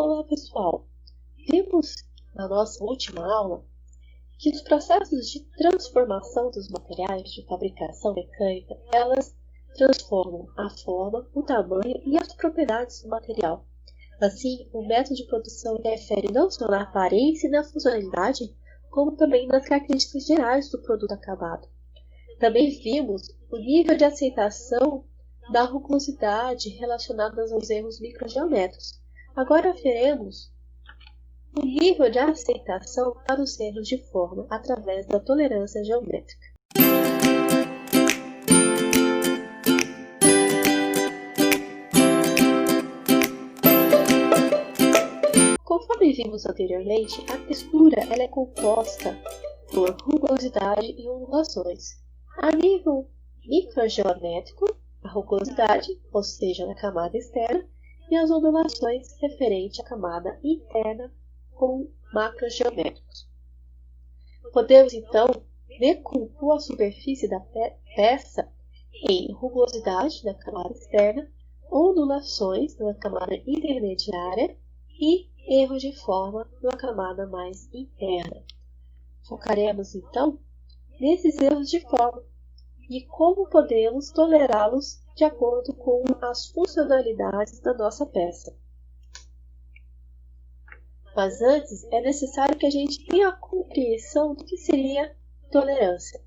Olá pessoal, vimos na nossa última aula que os processos de transformação dos materiais de fabricação mecânica, elas transformam a forma, o tamanho e as propriedades do material. Assim, o método de produção interfere não só na aparência e na funcionalidade, como também nas características gerais do produto acabado. Também vimos o nível de aceitação da rugosidade relacionada aos erros microgeométricos. Agora veremos o nível de aceitação para os erros de forma através da tolerância geométrica. Conforme vimos anteriormente, a textura ela é composta por rugosidade e ondulações. A nível microgeométrico, a rugosidade, ou seja, na camada externa, e as ondulações referente à camada interna com macrogeométricos. Podemos então decompor a superfície da peça em rugosidade na camada externa, ondulações na camada intermediária e erros de forma na camada mais interna. Focaremos então nesses erros de forma e como podemos tolerá-los de acordo com as funcionalidades da nossa peça. Mas antes, é necessário que a gente tenha a compreensão do que seria tolerância.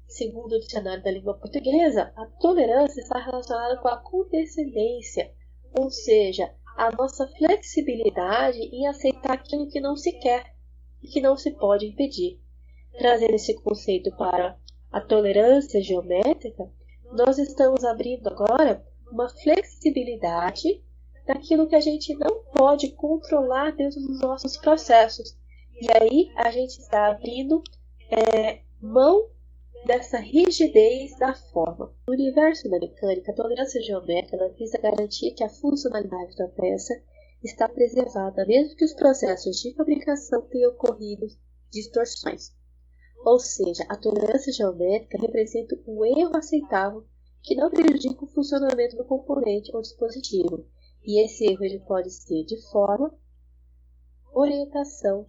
Segundo o dicionário da língua portuguesa, a tolerância está relacionada com a condescendência, ou seja, a nossa flexibilidade em aceitar aquilo que não se quer e que não se pode impedir. Trazendo esse conceito para a tolerância geométrica, nós estamos abrindo agora uma flexibilidade daquilo que a gente não pode controlar dentro dos nossos processos. E aí a gente está abrindo mão dessa rigidez da forma. No universo da mecânica, a tolerância geométrica visa garantir que a funcionalidade da peça está preservada, mesmo que os processos de fabricação tenham ocorrido distorções. Ou seja, a tolerância geométrica representa um erro aceitável que não prejudica o funcionamento do componente ou dispositivo. E esse erro ele pode ser de forma, orientação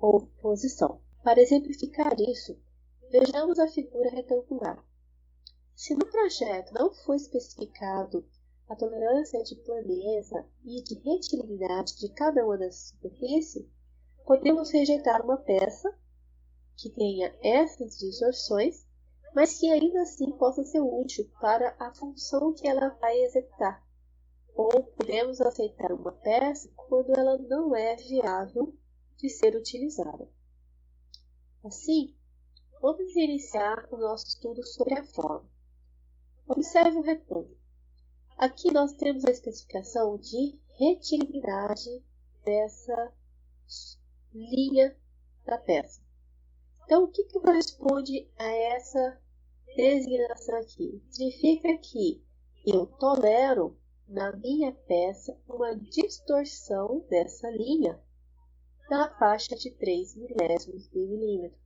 ou posição. Para exemplificar isso, vejamos a figura retangular. Se no projeto não for especificado a tolerância de planeza e de retilidade de cada uma das superfícies, podemos rejeitar uma peça que tenha essas distorções, mas que ainda assim possa ser útil para a função que ela vai executar. Ou podemos aceitar uma peça quando ela não é viável de ser utilizada. Assim, vamos iniciar o nosso estudo sobre a forma. Observe o retângulo. Aqui nós temos a especificação de retilidade dessa linha da peça. Então, o que corresponde a essa designação aqui? Significa que eu tolero na minha peça uma distorção dessa linha na faixa de 3 milésimos de milímetro.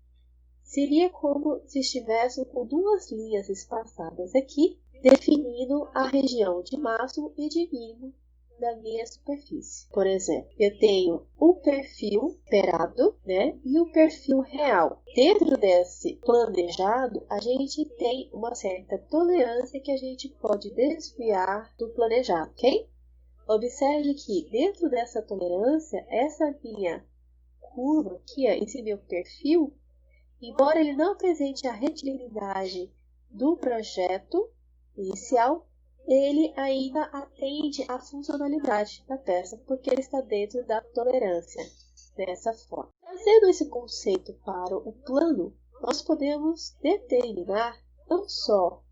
Seria como se estivéssemos com duas linhas espaçadas aqui, definindo a região de máximo e de mínimo da minha superfície. Por exemplo, eu tenho o perfil esperado, e o perfil real. Dentro desse planejado, a gente tem uma certa tolerância que a gente pode desviar do planejado, ok? Observe que dentro dessa tolerância, essa minha curva aqui, esse meu perfil, embora ele não apresente a retilidade do projeto inicial, ele ainda atende à funcionalidade da peça, porque ele está dentro da tolerância, dessa forma. Trazendo esse conceito para o plano, nós podemos determinar não só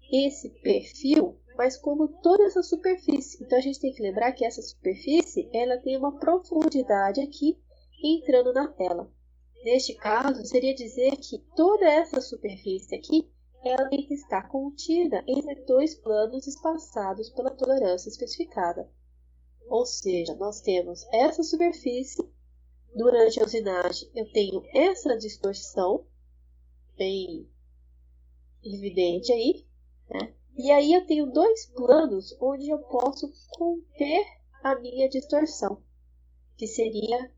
esse perfil, mas como toda essa superfície. Então a gente tem que lembrar que essa superfície ela tem uma profundidade aqui entrando na tela. Neste caso, seria dizer que toda essa superfície aqui ela tem que estar contida entre dois planos espaçados pela tolerância especificada. Ou seja, nós temos essa superfície, durante a usinagem eu tenho essa distorção, bem evidente aí, e aí eu tenho dois planos onde eu posso conter a minha distorção. que seria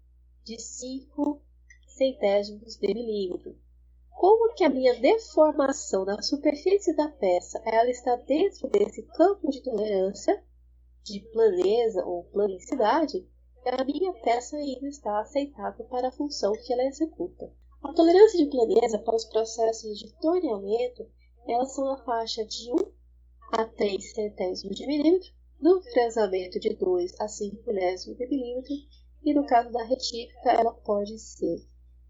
de 5 centésimos de milímetro. Como que a minha deformação na superfície da peça ela está dentro desse campo de tolerância, de planeza ou planicidade, a minha peça ainda está aceitável para a função que ela executa. A tolerância de planeza para os processos de torneamento, elas são na faixa de 1 a 3 centésimos de milímetro, no fresamento de 2 a 5 milésimos de milímetro, e no caso da retífica ela pode ser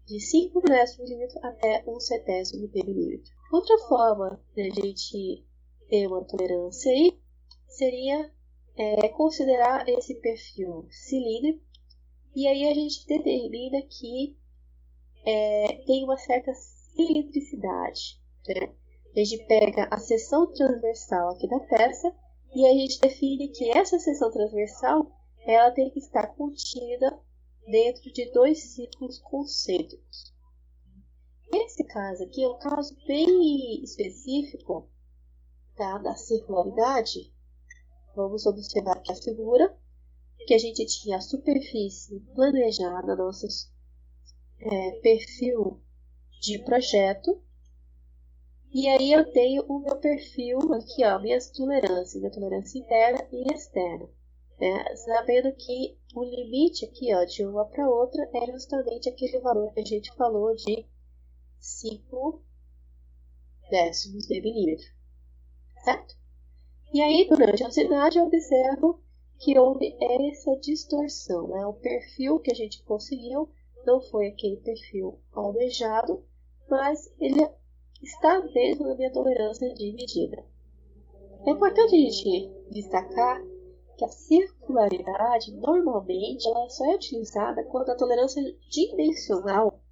de 5 milésimos de milímetro até 1 centésimo de milímetro. Outra forma de a gente ter uma tolerância aí seria considerar esse perfil cilíndrico, e aí a gente determina que tem uma certa cilindricidade, né? A gente pega a seção transversal aqui da peça e a gente define que essa seção transversal ela tem que estar contida dentro de 2 círculos concêntricos. Esse caso aqui é um caso bem específico, tá, da circularidade. Vamos observar aqui a figura, que a gente tinha a superfície planejada, nosso perfil de projeto. E aí eu tenho o meu perfil aqui, ó, minha tolerância interna e externa. Sabendo que o limite aqui, ó, de uma para outra é justamente aquele valor que a gente falou de 5 décimos de milímetro, certo? E aí, durante a usinagem, eu observo que houve essa distorção, né? O perfil que a gente conseguiu não foi aquele perfil almejado, mas ele está dentro da minha tolerância de medida. É importante a gente destacar que a circularidade, normalmente, ela só é utilizada quando a tolerância dimensional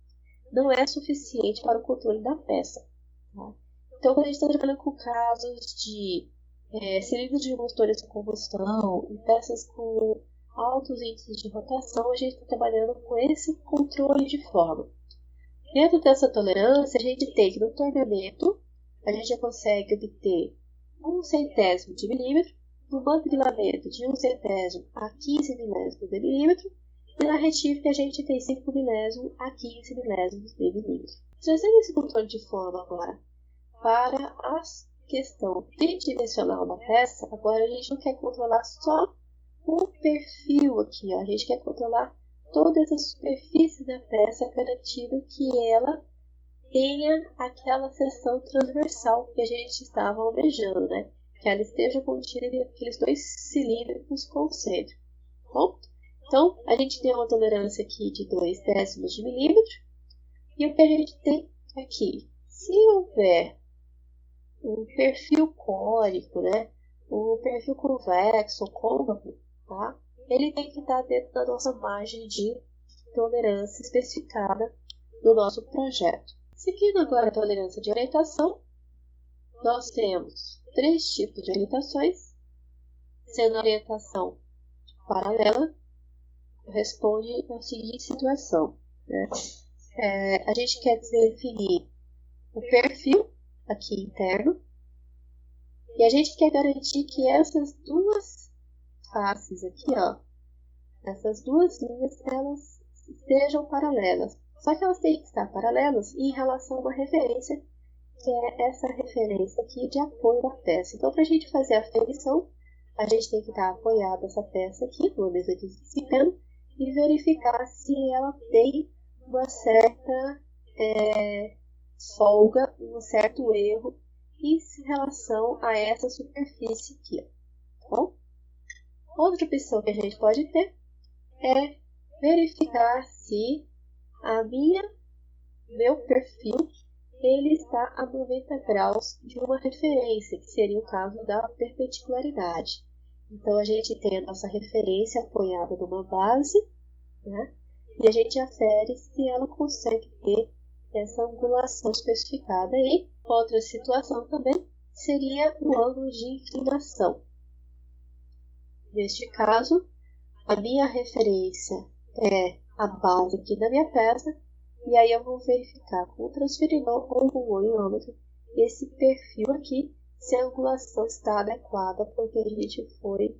não é suficiente para o controle da peça. Tá? Então, quando a gente está trabalhando com casos de cilindros de motores a combustão e peças com altos índices de rotação, a gente está trabalhando com esse controle de forma. Dentro dessa tolerância, a gente tem que no torneamento, a gente já consegue obter 1 centésimo de milímetro, no manipulamento de 1 centésimo a 15 milésimos de milímetro, e na retífica a gente tem 5 milésimos a 15 milésimos de milímetro. Trazendo esse controle de forma agora para a questão tridimensional da peça, agora a gente não quer controlar só o perfil aqui, ó. A gente quer controlar toda essa superfície da peça, garantindo que ela tenha aquela seção transversal que a gente estava almejando, né? Que ela esteja contida naqueles 2 cilíndricos concêntricos. Bom, então, a gente tem uma tolerância aqui de 2 décimos de milímetro, e o que a gente tem aqui? Se houver um perfil cônico, né? Um perfil convexo ou côncavo, tá? Ele tem que estar dentro da nossa margem de tolerância especificada no nosso projeto. Seguindo agora a tolerância de orientação, nós temos 3 tipos de orientações, sendo a orientação paralela, corresponde à seguinte situação, né? A gente quer definir o perfil aqui interno, e a gente quer garantir que essas duas faces aqui, ó, essas duas linhas, elas estejam paralelas. Só que elas têm que estar paralelas em relação a uma referência, que é essa referência aqui de apoio da peça. Então, para a gente fazer a aferição, a gente tem que estar apoiada essa peça aqui, numa mesa de desempenho, e verificar se ela tem uma certa folga, um certo erro em relação a essa superfície aqui. Tá bom? Outra opção que a gente pode ter é verificar se meu perfil ele está a 90 graus de uma referência, que seria o caso da perpendicularidade. Então, a gente tem a nossa referência apoiada numa base, né? E a gente afere se ela consegue ter essa angulação especificada aí. Outra situação também seria o ângulo de inclinação. Neste caso, a minha referência é a base aqui da minha peça, e aí eu vou verificar com o transferidor ou com o oniômetro esse perfil aqui, se a angulação está adequada, porque a gente foi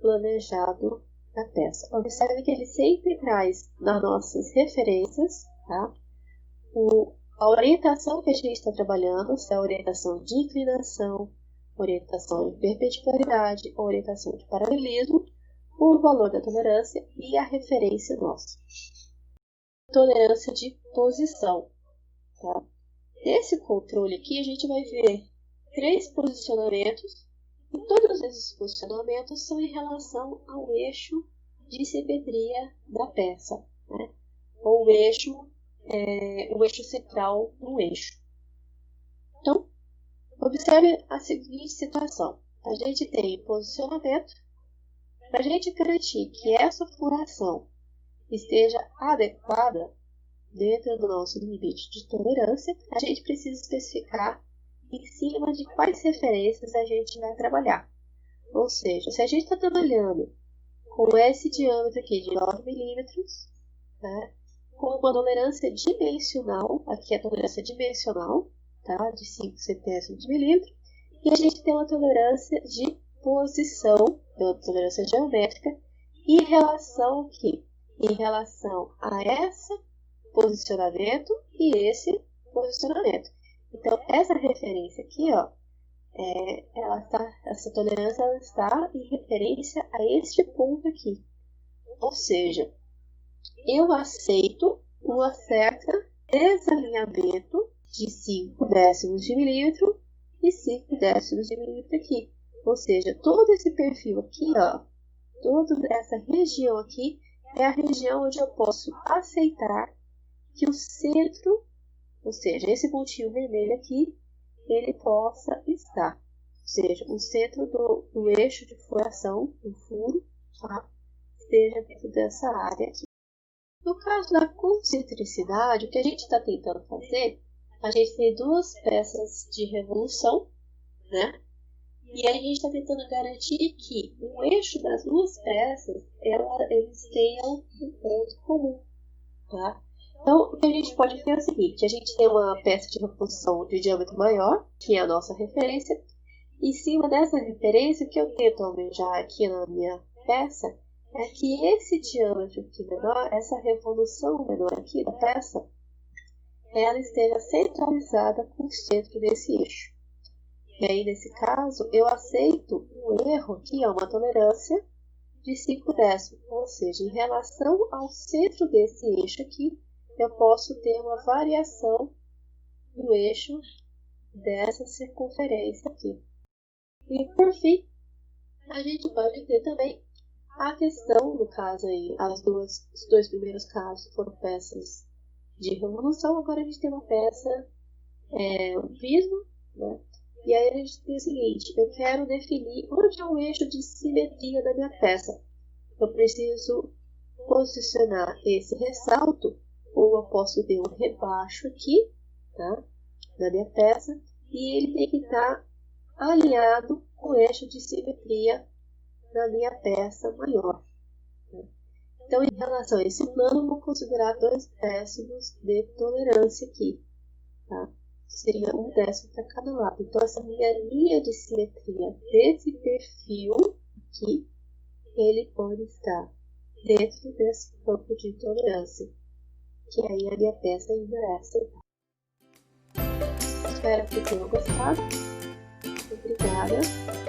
planejado da peça. Observe que ele sempre traz nas nossas referências, tá? A orientação que a gente está trabalhando, se é a orientação de inclinação, orientação de perpendicularidade, orientação de paralelismo, o valor da tolerância e a referência nossa. Tolerância de posição. Tá? Nesse controle aqui, a gente vai ver 3 posicionamentos, e todos esses posicionamentos são em relação ao eixo de simetria da peça, né? Ou o eixo central do eixo. Então, observe a seguinte situação. A gente tem posicionamento. Para a gente garantir que essa furação esteja adequada dentro do nosso limite de tolerância, a gente precisa especificar em cima de quais referências a gente vai trabalhar. Ou seja, se a gente está trabalhando com esse diâmetro aqui de 9 milímetros, né, com uma tolerância dimensional, aqui é a tolerância dimensional, tá, de 5 centésimos de milímetro, e a gente tem uma tolerância de posição, uma tolerância geométrica, em relação aqui, em relação a esse posicionamento e esse posicionamento. Então, essa referência aqui, ó, essa tolerância ela está em referência a este ponto aqui. Ou seja, eu aceito uma certa desalinhamento de 5 décimos de milímetro e 5 décimos de milímetro aqui. Ou seja, todo esse perfil aqui, ó, toda essa região aqui é a região onde eu posso aceitar que o centro, ou seja, esse pontinho vermelho aqui, ele possa estar. Ou seja, o centro do eixo de furação, do furo, tá, esteja dentro dessa área aqui. No caso da concentricidade, o que a gente está tentando fazer, a gente tem 2 peças de revolução, né? E a gente está tentando garantir que o eixo das 2 peças, eles tenham um ponto comum, tá? Então, o que a gente pode ter é o seguinte, a gente tem uma peça de revolução de diâmetro maior, que é a nossa referência. Em cima dessa referência, o que eu tento almejar aqui na minha peça, é que esse diâmetro aqui menor, essa revolução menor aqui da peça, ela esteja centralizada com o centro desse eixo. E aí, nesse caso, eu aceito um erro aqui, uma tolerância de 5 décimos. Ou seja, em relação ao centro desse eixo aqui, eu posso ter uma variação do eixo dessa circunferência aqui. E, por fim, a gente pode ter também a questão, no caso aí, os 2 primeiros casos foram peças de revolução, agora a gente tem uma peça, um prisma, né? E aí a gente tem o seguinte, eu quero definir onde é o eixo de simetria da minha peça. Eu preciso posicionar esse ressalto, ou eu posso ter um rebaixo aqui, tá, da minha peça, e ele tem que estar alinhado com o eixo de simetria da minha peça maior. Tá? Então, em relação a esse plano, eu vou considerar 2 décimos de tolerância aqui, tá? Seria 1 décimo para cada lado. Então, essa minha linha de simetria desse perfil aqui, ele pode estar dentro desse campo de tolerância, que aí a minha peça ainda é aceitável. Espero que tenham gostado. Obrigada.